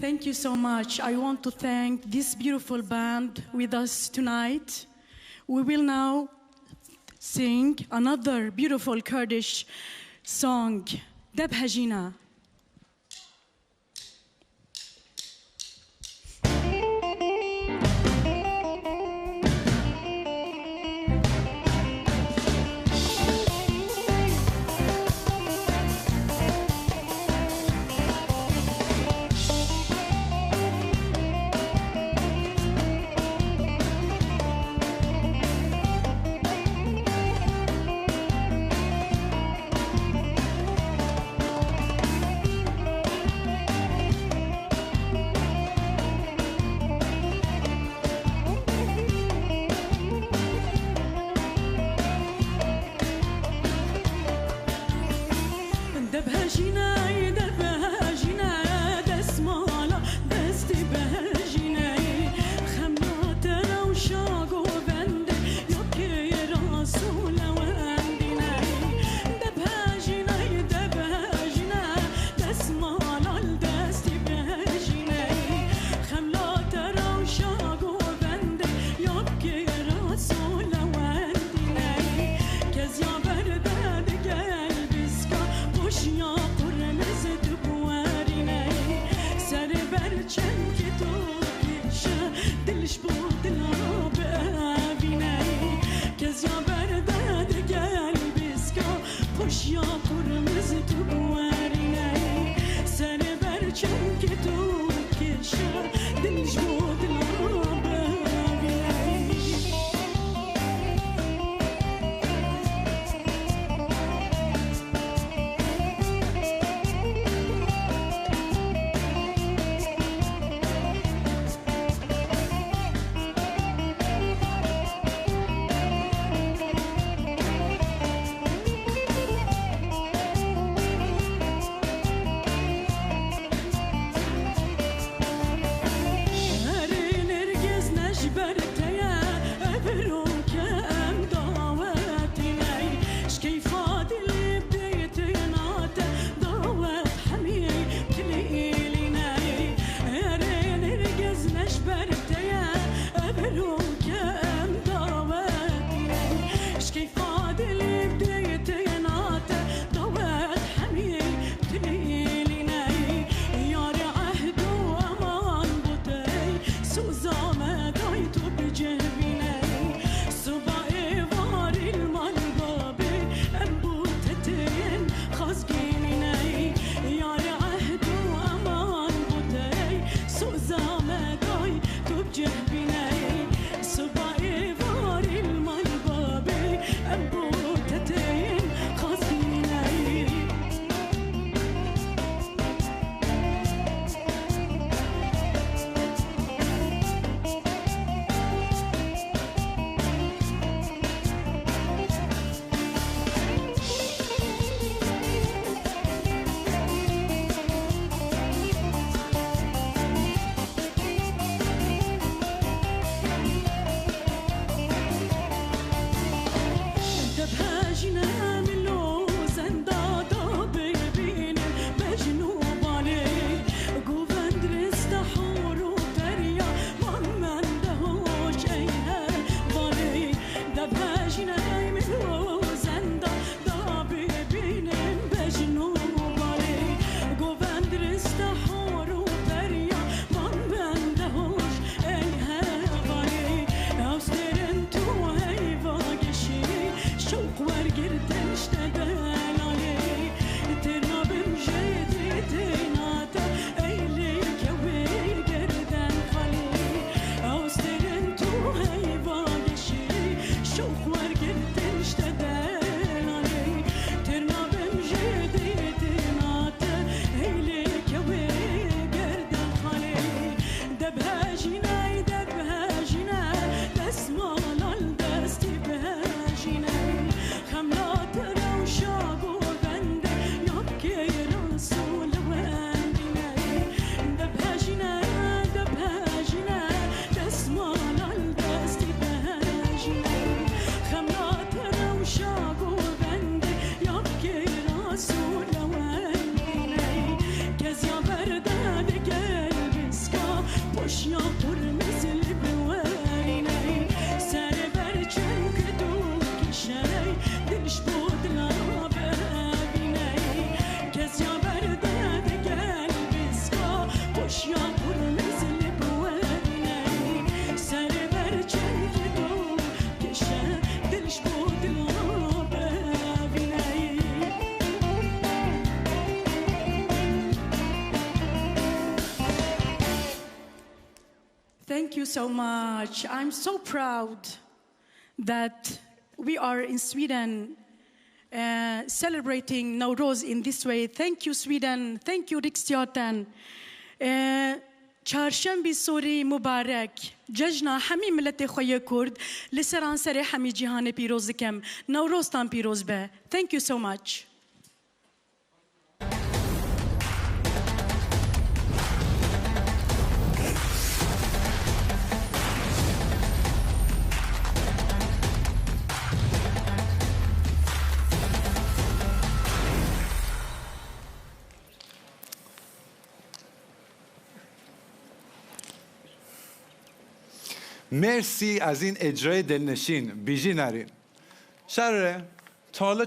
Thank you so much. I want to thank this beautiful band with us tonight. We will now sing another beautiful Kurdish song, Deb Hajina. Thank you so much. I'm so proud that we are in Sweden celebrating Nowruz in this way. Thank you, Sweden. Thank you, Riksteatern. چهارشنبه سوری مبارک جشن همه ملت خوی کرد لسرانسر همه جهان پیروز کم نوروزتان پیروز به. Thank you so much. مرسی از این اجرای دلنشین. بیژی نرین. شراره تا حالا